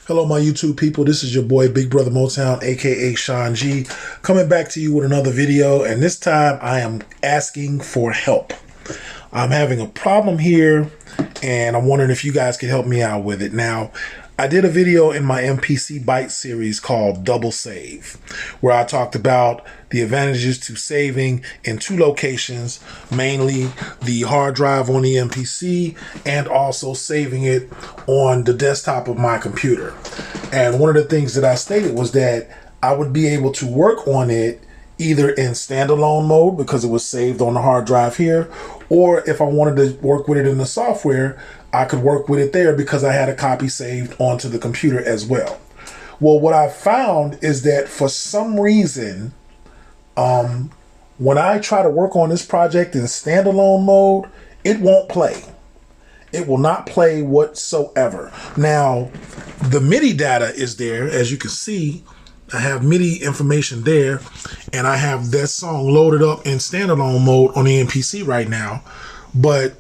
Hello, my YouTube people. This is your boy, Big Brother Motown, aka Sean G, coming back to you with another video. And this time I am asking for help. I'm having a problem here, and I'm wondering if you guys can help me out with it. Now, I did a video in my MPC Byte series called Double Save, where I talked about the advantages to saving in two locations, mainly the hard drive on the MPC and also saving it on the desktop of my computer. And one of the things that I stated was that I would be able to work on it either in standalone mode because it was saved on the hard drive here, or if I wanted to work with it in the software, I could work with it there because I had a copy saved onto the computer as well. Well, what I found is that for some reason, when I try to work on this project in standalone mode, it won't play. It will not play whatsoever. Now, the MIDI data is there, as you can see. I have MIDI information there, and I have that song loaded up in standalone mode on the MPC right now. But,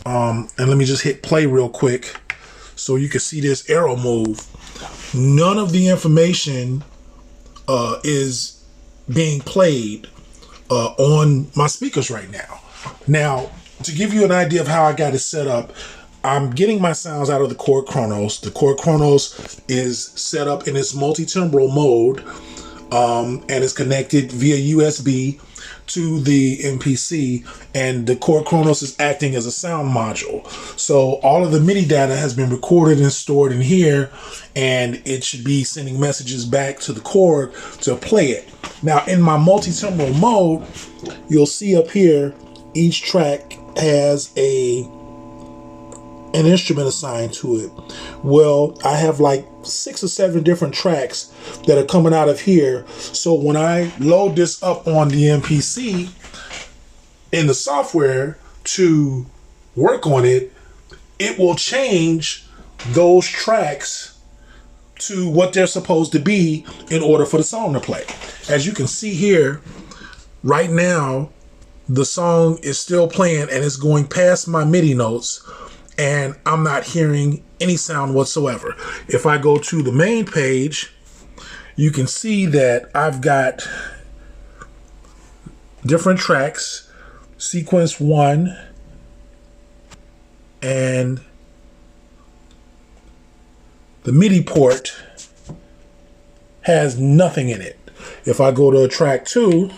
and let me just hit play real quick so you can see this arrow move. None of the information is being played on my speakers right now. Now, to give you an idea of how I got it set up, I'm getting my sounds out of the Chord Chronos. The Chord Chronos is set up in its multi-timbral mode, and is connected via USB to the MPC, and the Chord Chronos is acting as a sound module. So all of the MIDI data has been recorded and stored in here, and it should be sending messages back to the Chord to play it. Now, in my multi-timbral mode, you'll see up here, each track has an instrument assigned to it. Well, I have like 6 or 7 different tracks that are coming out of here. So when I load this up on the MPC in the software to work on it, it will change those tracks to what they're supposed to be in order for the song to play. As you can see here, right now, the song is still playing and it's going past my MIDI notes, and I'm not hearing any sound whatsoever. If I go to the main page, you can see that I've got different tracks, sequence 1, and the MIDI port has nothing in it. If I go to track 2,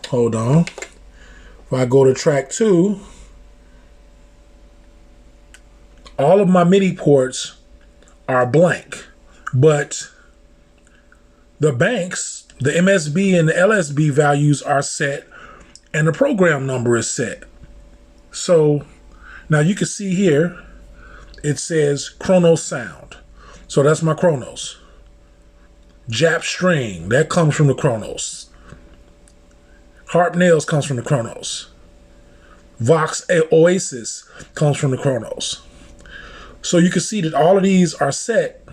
hold on. If I go to track 2, all of my MIDI ports are blank, but the banks, the MSB and the LSB values are set, and the program number is set. So now you can see here, it says Chronos sound. So that's my Chronos. Jap string, that comes from the Chronos. Harp nails comes from the Chronos. Vox Oasis comes from the Chronos. So you can see that all of these are set.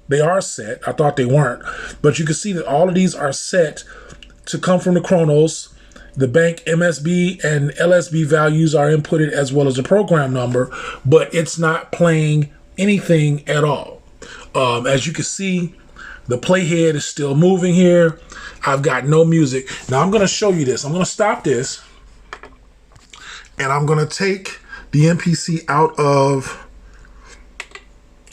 They are set. I thought they weren't. But you can see that all of these are set to come from the Chronos. The bank MSB and LSB values are inputted as well as the program number, but it's not playing anything at all. As you can see, the playhead is still moving here. I've got no music. Now I'm going to show you this. I'm going to stop this, and I'm going to take the MPC out of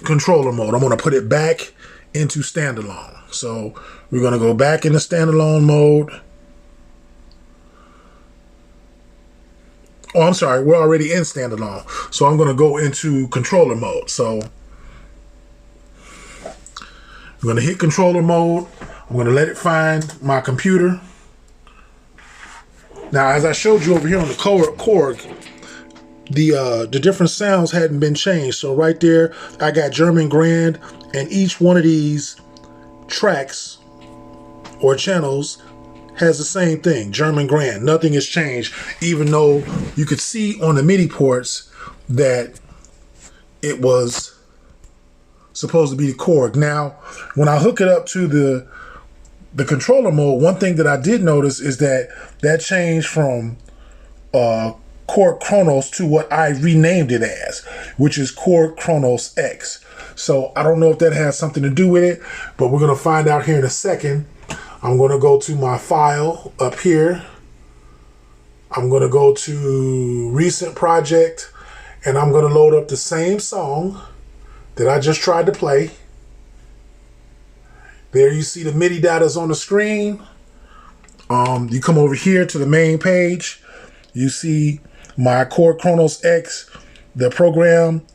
controller mode. I'm going to put it back into standalone. So we're going to go back into standalone mode. Oh, I'm sorry. We're already in standalone. So I'm going to go into controller mode. So I'm going to hit controller mode. I'm going to let it find my computer. Now, as I showed you over here on the Korg, the different sounds hadn't been changed. So right there, I got German Grand, and each one of these tracks or channels has the same thing, German Grand. Nothing has changed, even though you could see on the MIDI ports that it was supposed to be the Korg. Now, when I hook it up to the controller mode, one thing that I did notice is that changed from Chord Chronos to what I renamed it as, which is Chord Chronos X. So I don't know if that has something to do with it, but we're going to find out here in a second. I'm going to go to my file up here. I'm going to go to recent project, and I'm going to load up the same song that I just tried to play. There you see the MIDI data's on the screen. You come over here to the main page. You see my Chord Kronos X, the program,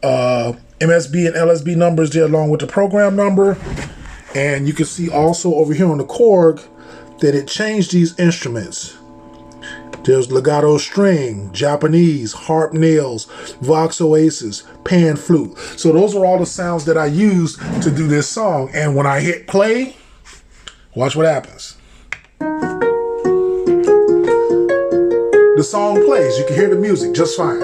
MSB and LSB numbers there along with the program number. And you can see also over here on the Korg that it changed these instruments. There's legato string, Japanese, harp nails, Vox Oasis, pan flute. So those are all the sounds that I used to do this song. And when I hit play, watch what happens. The song plays. You can hear the music just fine.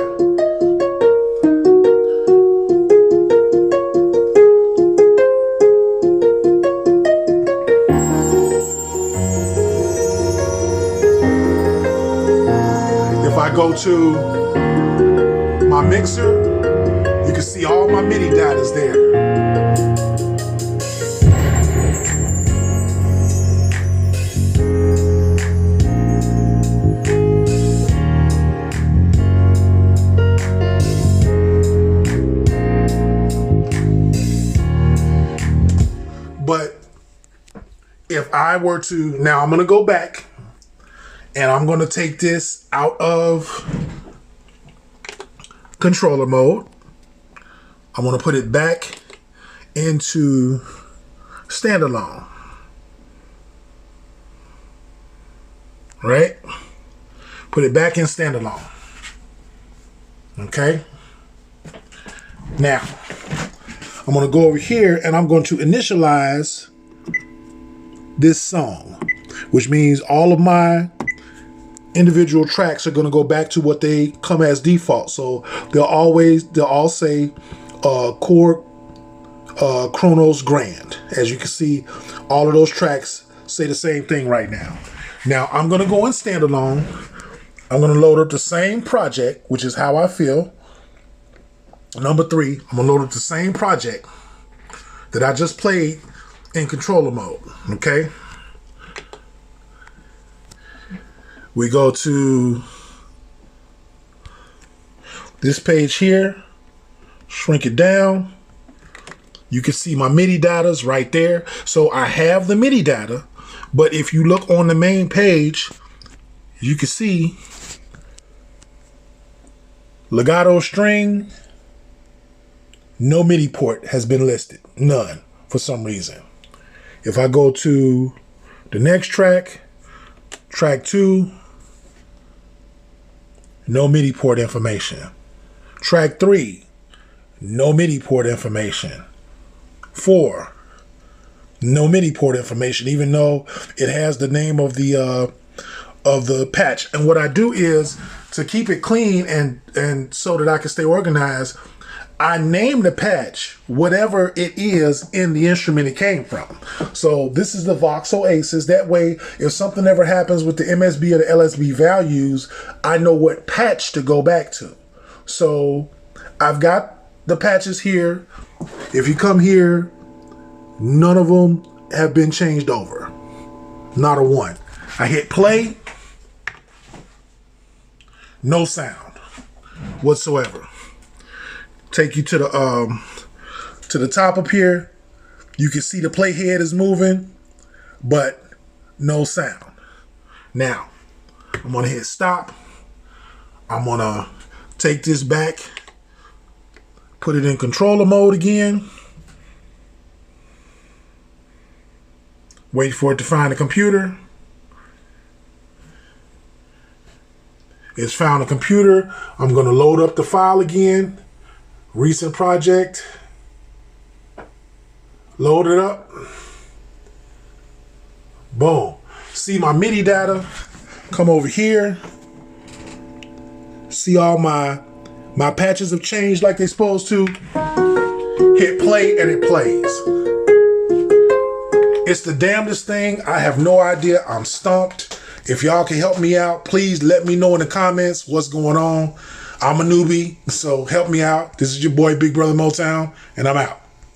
If I go to my mixer, you can see all my MIDI data is there. But if I were to, now I'm going to go back and I'm going to take this out of controller mode. I'm going to put it back into standalone. Right? Put it back in standalone. Okay? Now, I'm going to go over here and I'm going to initialize this song, which means all of my individual tracks are going to go back to what they come as default. So they'll all say Chord Kronos Grand. As you can see, all of those tracks say the same thing right now. Now I'm going to go in standalone. I'm going to load up the same project, which is How I Feel. Number 3, I'm going to load up the same project that I just played in controller mode. Okay. We go to this page here, shrink it down. You can see my MIDI data's right there. So I have the MIDI data, but if you look on the main page, you can see legato string, no MIDI port has been listed, none for some reason. If I go to the next track, track 2, no MIDI port information. Track 3, no MIDI port information. 4, no MIDI port information, even though it has the name of the patch. And what I do is, to keep it clean and so that I can stay organized, I name the patch whatever it is in the instrument it came from. So this is the Vox Oasis. That way, if something ever happens with the MSB or the LSB values, I know what patch to go back to. So I've got the patches here. If you come here, none of them have been changed over. Not a one. I hit play. No sound whatsoever. Take you to the top up here. You can see the playhead is moving, but no sound. Now, I'm gonna hit stop. I'm gonna take this back, put it in controller mode again. Wait for it to find the computer. It's found a computer. I'm gonna load up the file again. Recent project. Load it up. Boom. See my MIDI data. Come over here. See all my patches have changed like they're supposed to. Hit play and it plays. It's the damnedest thing. I have no idea. I'm stumped. If y'all can help me out, please let me know in the comments what's going on. I'm a newbie, so help me out. This is your boy, Big Brother Motown, and I'm out.